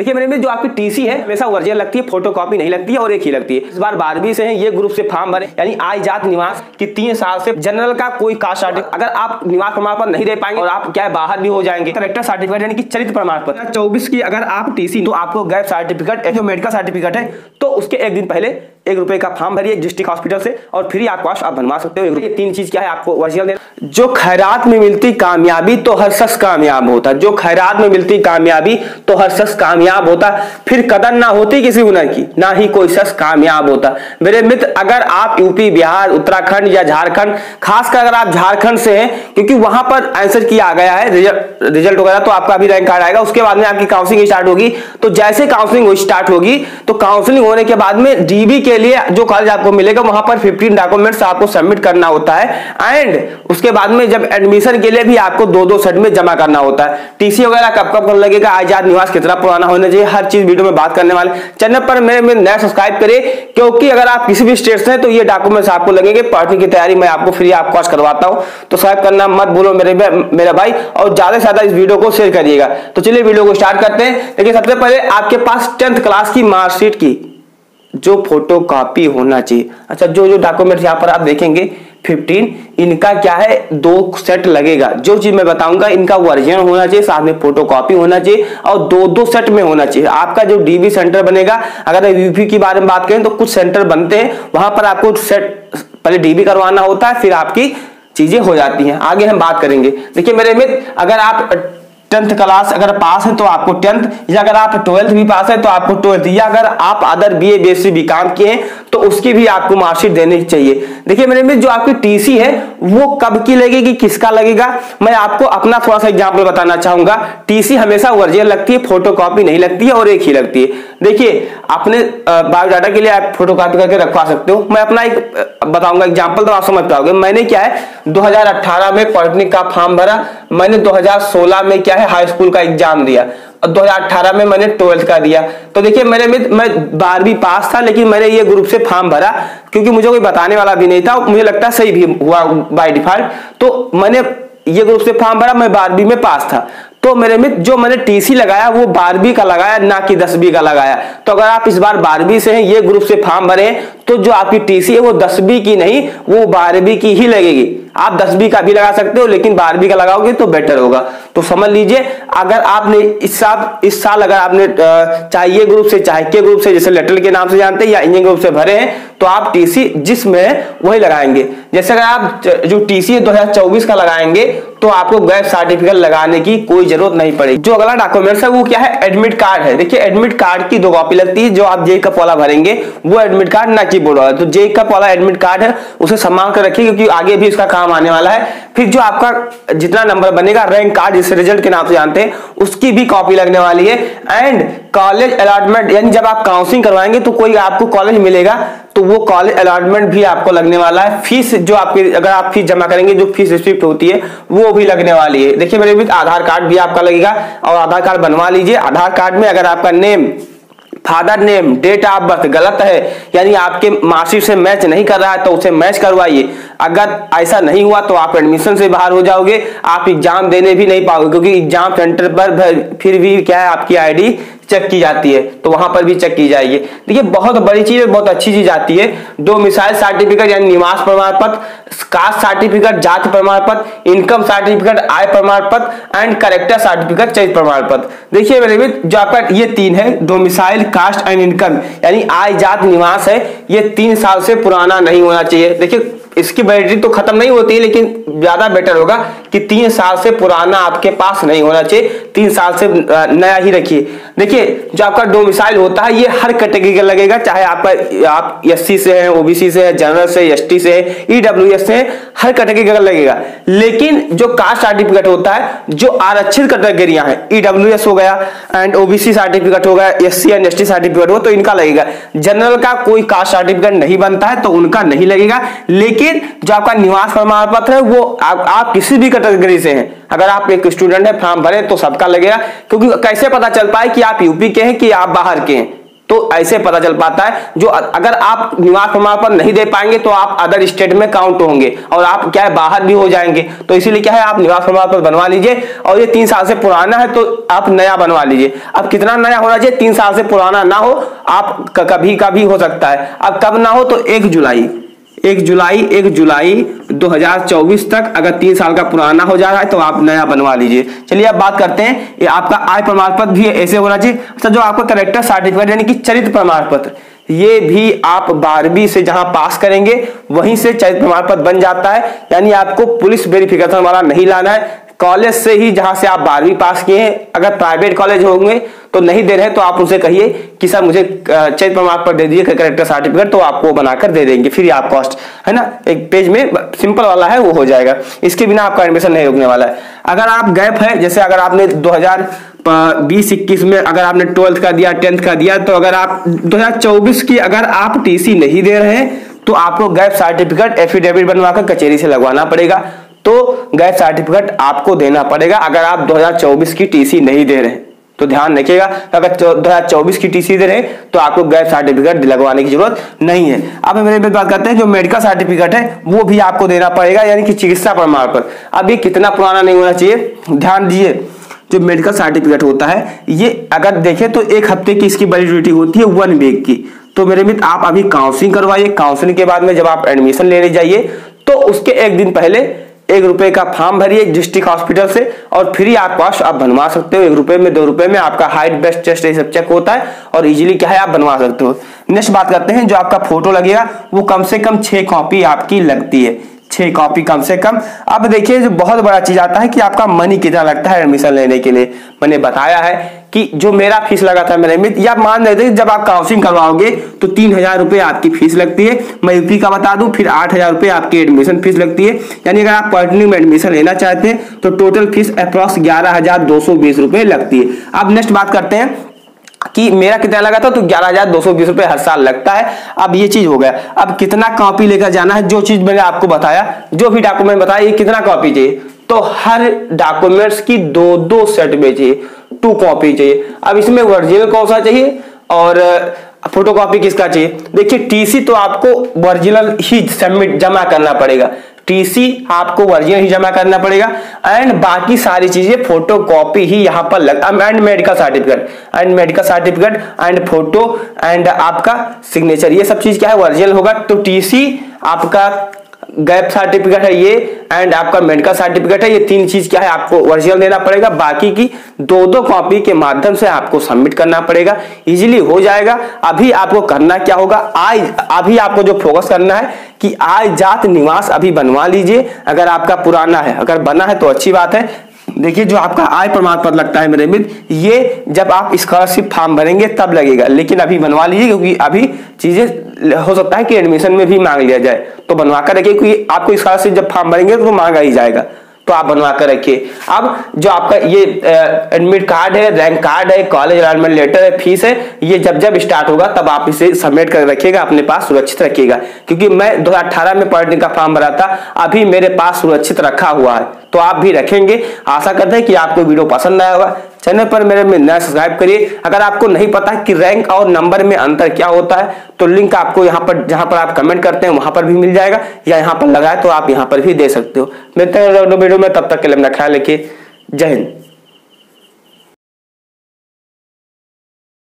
देखिए मेरे में जो आपकी टीसी है हमेशा ओरिजिनल लगती है, फोटोकॉपी नहीं लगती है और एक ही लगती है। इस बार 12वीं से है, ये ग्रुप से फॉर्म भरे यानी आय जात निवास की 3 साल से जनरल का कोई कास्ट सर्टिफिकेट, अगर आप निवास प्रमाण पत्र नहीं दे पाएंगे और आप क्या है बाहर भी हो जाएंगे, करेक्टर सर्टिफिकेट यानी कि चरित्र प्रमाण पत्र 24 की अगर आप टीसी तो आपको गैप सर्टिफिकेट जो मेडिकल सर्टिफिकेट है तो उसके एक दिन पहले ₹1 का फॉर्म भरिए डिस्ट्रिक्ट हॉस्पिटल से और फ्री आपको आप बनवा सकते हो। ये 3 चीज क्या है आपको ओरिजिनल देना। जो खैरात में मिलती कामयाबी तो हर शख्स कामयाब होता, जो खैरात में मिलती कामयाबी तो हर शख्स कामयाब होता, फिर कदर ना होती किसी हुनर की ना ही कोई शख्स कामयाब होता। मेरे मित्र अगर आप यूपी, बिहार, उत्तराखंड या झारखंड, खासकर अगर आप झारखंड से हैं क्योंकि वहां पर आंसर किया गया है रिजल्ट वगैरह तो आपका भी रैंक कार्ड आएगा, उसके बाद में आपकी काउंसलिंग स्टार्ट होगी। तो जैसे काउंसलिंग स्टार्ट होगी तो काउंसलिंग होने के बाद में डीबी के लिए जो कॉलेज आपको मिलेगा वहां पर 15 डॉक्यूमेंट्स आपको सबमिट करना होता है एंड उसके बाद में जब एडमिशन के लिए भी आपको 2-2 सेट में जमा करना होता है। टीसी वगैरह कब लगेगा, आजाद निवास कितना पुराना होना चाहिए, हर चीज वीडियो में बात करने वाले। चैनल पर मेरे नया सब्सक्राइब करिए क्योंकि अगर आप किसी भी स्टेट से हैं तो ये डॉक्यूमेंट्स आपको लगेंगे। पढ़ने की तैयारी मैं आपको फ्री ऑफ कॉस्ट करवाता हूं, तो सब्सक्राइब करना मत भूलो मेरा भाई और ज्यादा से ज्यादा इस वीडियो को शेयर करिएगा। तो चलिए वीडियो को स्टार्ट करते हैं। देखिए सबसे पहले आपके पास 10th क्लास की मार्कशीट की जो फोटो कॉपी होना चाहिए। अच्छा जो डॉक्यूमेंट यहाँ पर आप देखेंगे 15 इनका क्या है 2 सेट लगेगा। जो चीज मैं बताऊंगा इनका ओरिजिनल होना चाहिए, साथ में फोटो कॉपी होना चाहिए और 2-2 सेट में होना चाहिए। आपका जो डीबी सेंटर बनेगा, अगर यूपी के बारे में बात करें तो कुछ सेंटर बनते हैं वहां पर आपको सेट पहले डीबी करवाना होता है, फिर आपकी चीजें हो जाती हैं। आगे हम बात करेंगे। देखिए मेरे मित्र अगर आप 10th क्लास अगर पास है तो आपको 10th, या अगर आप 12th भी पास है तो आपको 12th, या अगर आप अदर बीए, बीएससी, बीकॉम किए हैं तो उसकी भी आपको मार्कशीट देनी चाहिए। देखिए मेरे में जो आपकी टीसी है वो कब की लगेगी, किसका लगेगा, मैं आपको अपना थोड़ा सा एग्जांपल बताना चाहूंगा। टीसी हमेशा ओरिजिनल लगती है, फोटोकॉपी नहीं लगती है और एक ही लगती है। देखिए अपने बायोडाटा के लिए आप फोटोकॉपी करके रखवा सकते हो। मैं अपना एक बताऊंगा एग्जाम्पल तो आप समझ पाओगे। मैंने क्या है 2018 में पॉलिटेक्निक का फॉर्म भरा, मैंने 2016 में क्या है हाई स्कूल का एग्जाम दिया और 2018 में मैंने 12th का दिया। तो देखिए मेरे मित्र मैं 12वीं पास था लेकिन मैंने ये ग्रुप से फॉर्म भरा क्योंकि मुझे कोई बताने वाला भी नहीं था, मुझे लगता है सही भी हुआ बाय डिफॉल्ट। तो मैंने ये ग्रुप से फॉर्म भरा, मैं 12वीं में पास था। तो मेरे मित्र जो मैंने टीसी लगाया वो 12वीं का लगाया ना कि 10वीं का लगाया। तो अगर आप इस बार 12वीं से हैं, ये ग्रुप से फॉर्म भरे तो जो आपकी टीसी है वो 10वीं की नहीं वो 12वीं की ही लगेगी। आप 10वीं का भी लगा सकते हो लेकिन 12वीं का लगाओगे तो बेटर होगा। तो समझ लीजिए अगर आपने इस साल अगर आपने चाहे ये ग्रुप से चाहे के ग्रुप से, जैसे लेटरल के नाम से जानते हैं या इंजीनियरिंग ग्रुप से भरे हैं, तो आप टीसी जिसमें वही लगाएंगे। जैसे अगर आप जो टीसी 2024 का लगाएंगे तो आपको गैप सर्टिफिकेट लगाने की कोई जरूरत नहीं पड़ेगी। जो अगला डॉक्यूमेंट्स है वो क्या है, एडमिट कार्ड है। देखिए एडमिट कार्ड की 2 कॉपी लगती है। जो आप जेई का वाला भरेंगे वो एडमिट कार्ड ना की बोर्ड वाला। तो जेई का वाला एडमिट कार्ड है उसे संभाल कर रखिए क्योंकि आगे भी इसका काम आने वाला है। फिर जो आपका जितना नंबर बनेगा रैंक कार्ड जिसे रिजल्ट के नाम से जानते हैं उसकी भी कॉपी लगने वाली है। एंड कॉलेज अलॉटमेंट यानी जब आप काउंसलिंग करवाएंगे तो कोई आपको कॉलेज मिलेगा तो वो कॉलेज अलॉटमेंट भी आपको लगने वाला है। फीस जो आपकी अगर आप फीस जमा करेंगे जो फीस रिसिप्ट होती है वो भी लगने वाली है। देखिए मेरे मित्र आधार कार्ड भी आपका लगेगा और आधार कार्ड बनवा लीजिए। आधार कार्ड में अगर आपका name, father name, date of birth गलत है यानी आपके मार्कशीट से मैच नहीं कर रहा है तो उसे मैच करवाइए। अगर ऐसा नहीं हुआ तो आप एडमिशन से बाहर हो जाओगे, आप एग्जाम देने भी नहीं पाओगे क्योंकि एग्जाम सेंटर पर फिर भी क्या है आपकी आईडी चेक की जाती है तो वहां पर भी चेक की जाएगी। देखिए बहुत बड़ी चीज है, बहुत अच्छी चीज आती है। डोमिसाइल सर्टिफिकेट यानी निवास प्रमाण पत्र, कास्ट सर्टिफिकेट, जाति प्रमाण पत्र, इनकम सर्टिफिकेट, आय प्रमाण पत्र एंड करेक्टर सर्टिफिकेट, चरित्र प्रमाण पत्र। देखिए मेरे मित्र जो आपका ये 3 है डोमिसाइल, कास्ट एंड इनकम यानी आय जात निवास है, ये 3 साल से पुराना नहीं होना चाहिए। देखिए इसकी वैलिडिटी तो खत्म नहीं होती है लेकिन ज्यादा बेटर होगा कि 3 साल से पुराना आपके पास नहीं होना चाहिए, 3 साल से नया ही रखिए। देखिए जो आपका डोमिसाइल होता है ये हर कैटेगरी का लगेगा, चाहे आप एससी से हैं, ओबीसी से है, जनरल से, एसटी से है, ईडब्ल्यूएस से है, हर कैटेगरी का लगेगा। लेकिन जो कास्ट सर्टिफिकेट होता है जो आरक्षित कैटेगरियां हैं, ईडब्ल्यूएस हो गया एंड ओबीसी सर्टिफिकेट हो गया, एससी एंड एसटी सर्टिफिकेट हो तो इनका लगेगा। जनरल का कोई कास्ट सर्टिफिकेट नहीं बनता है तो उनका नहीं लगेगा। लेकिन जो आपका निवास प्रमाण पत्र है वो आप किसी भी कैटेगरी से हैं, अगर आप एक स्टूडेंट है फॉर्म भरे तो सबका लगेगा। क्योंकि कैसे पता चलता है कि आप यूपी के हैं कि आप बाहर के हैं, तो ऐसे पता चल पाता है। जो अगर आप निवास प्रमाण पत्र नहीं दे पाएंगे तो आप अदर स्टेट में काउंट होंगे और आप क्या है बाहर भी हो जाएंगे। तो इसीलिए क्या है आप निवास प्रमाण पत्र बनवा लीजिए, और ये 3 साल से पुराना है तो आप नया बनवा लीजिए। अब कितना नया होना चाहिए, 3 साल से पुराना ना हो, आप कभी कभी हो सकता है। अब कब ना हो तो 1 जुलाई 2024 तक अगर 3 साल का पुराना हो जा रहा है तो आप नया बनवा लीजिए। चलिए अब बात करते हैं, ये आपका आय प्रमाण पत्र भी ऐसे होना चाहिए। अच्छा, जो आपका कैरेक्टर सर्टिफिकेट यानी कि चरित्र प्रमाण पत्र, ये भी आप 12वीं से जहां पास करेंगे वहीं से चरित्र प्रमाण पत्र बन जाता है। यानी आपको पुलिस वेरिफिकेशन वाला नहीं लाना है, कॉलेज से ही जहां से आप 12वीं पास किए हैं। अगर प्राइवेट कॉलेज होंगे तो नहीं दे रहे तो आप उनसे कहिए कि सर मुझे चरित्र प्रमाण पत्र दे दीजिए, कैरेक्टर सर्टिफिकेट, तो आपको बनाकर दे देंगे फ्री ऑफ कॉस्ट, है ना। एक पेज में सिंपल वाला है वो हो जाएगा, इसके बिना आपका एडमिशन नहीं रुकने वाला है। अगर आप गैप है, जैसे अगर आपने 2020-21 में अगर आपने 12th का दिया, 10th का दिया, तो अगर आप 2024 की अगर आप टीसी नहीं दे रहे हैं तो आपको गैप सर्टिफिकेट एफिडेविट बनवाकर कचेरी से लगवाना पड़ेगा। तो गैप सर्टिफिकेट आपको देना पड़ेगा अगर आप 2024 की टीसी नहीं दे रहे हैं। तो ध्यान रखिएगा, अगर 2024 की टीसी दे रहे हैं तो आपको गैप सर्टिफिकेट लगवाने की जरूरत नहीं है। अब मेरे पे बात करते हैं, जो मेडिकल सर्टिफिकेट है वो भी आपको देना पड़ेगा, यानी कि चिकित्सा प्रमाण पत्र। अब ये कितना पुराना नहीं होना चाहिए, ध्यान दीजिए। जो मेडिकल सर्टिफिकेट होता है ये अगर देखें तो 1 हफ्ते की इसकी वैलिडिटी होती है, 1 वीक की। तो मेरे मित्र आप अभी काउंसलिंग करवाइए, काउंसलिंग के बाद में जब आप एडमिशन लेने जाइए तो उसके 1 दिन पहले 1 रुपए का फॉर्म भरिए डिस्ट्रिक्ट हॉस्पिटल से, और फ्री आप कॉस्ट आप बनवा सकते हो। 1 रुपए में 2 रुपए में आपका हाइट बेस्ट चेस्ट ये सब चेक होता है और इजीली क्या है आप बनवा सकते हो। नेक्स्ट बात करते हैं, जो आपका फोटो लगेगा वो कम से कम 6 कॉपी आपकी लगती है, 6 कॉपी कम से कम। अब देखिए जो बहुत बड़ा चीज आता है कि आपका मनी कितना लगता है एडमिशन लेने के लिए। मैंने बताया है कि जो मेरा फीस लगा था मेरे मित्र, या मान लेते जब आप काउंसलिंग करवाओगे तो 3000 रुपए आपकी फीस लगती है। मैं यूपी का बता दूं, फिर 8000 रुपए आपकी एडमिशन फीस लगती है। यानी अगर आप पॉलिटेक्निक में एडमिशन लेना चाहते हैं तो टोटल फीस अप्रॉक्स 11,220 रुपए लगती है। अब नेक्स्ट बात करते हैं कि मेरा कितना लगा था, तो 11,220 रुपए हर साल लगता है। अब ये चीज हो गया, अब कितना कॉपी लेकर जाना है, जो चीज मैंने आपको बताया, जो भी डॉक्यूमेंट बताया, ये कितना कॉपी चाहिए, तो हर डॉक्यूमेंट्स की 2-2 सेट में चाहिए, 2 कॉपी चाहिए। अब इसमें ओरिजिनल कौन सा चाहिए और फोटोकॉपी किसका चाहिए। देखिए टीसी तो आपको ओरिजिनल ही सबमिट जमा करना पड़ेगा, टीसी आपको ओरिजिनल ही जमा करना पड़ेगा, एंड बाकी सारी चीजें फोटो कॉपी ही यहाँ पर and medical certificate and photo and आपका सिग्नेचर, ये सब चीज क्या है ओरिजिनल होगा। तो टीसी आपका गैप सर्टिफिकेट है ये, एंड आपका मेडिकल सर्टिफिकेट है, ये 3 चीज क्या है आपको ओरिजिनल देना पड़ेगा। बाकी की 2-2 कॉपी के माध्यम से आपको सबमिट करना पड़ेगा, इजीली हो जाएगा। अभी आपको करना क्या होगा, अभी आपको जो फोकस करना है कि आय जात निवास अभी बनवा लीजिए। अगर आपका पुराना है, अगर बना है तो अच्छी बात है। देखिए जो आपका आय प्रमाण पत्र लगता है मेरे मित्र, ये जब आप स्कॉलरशिप फॉर्म भरेंगे तब लगेगा, लेकिन अभी बनवा लीजिए क्योंकि अभी चीजें हो सकता है कि एडमिशन में भी मांग लिया जाए, तो बनवा कर रखिए क्योंकि आपको स्कॉलरशिप जब फॉर्म भरेंगे तो मांगा ही जाएगा, तो आप बनवा कर रखिए। अब जो आपका ये एडमिट कार्ड है, रैंक कार्ड है, कॉलेज अलॉटमेंट लेटर है, फीस है, ये जब स्टार्ट होगा तब आप इसे सबमिट कर रखिएगा, अपने पास सुरक्षित रखिएगा। क्योंकि मैं 2018 में पॉलिटेक्निक का फॉर्म भरा था, अभी मेरे पास सुरक्षित रखा हुआ है, तो आप भी रखेंगे। आशा करते हैं कि आपको वीडियो पसंद आया होगा। चैनल पर मेरे में नया सब्सक्राइब करिए। अगर आपको नहीं पता कि रैंक और नंबर में अंतर क्या होता है तो लिंक आपको यहाँ पर जहां पर आप कमेंट करते हैं वहां पर भी मिल जाएगा, या यहाँ पर लगा है तो आप यहाँ पर भी दे सकते हो। मिलते हैं वीडियो में, तब तक के लिए अपना ख्याल रखिए। जय हिंद।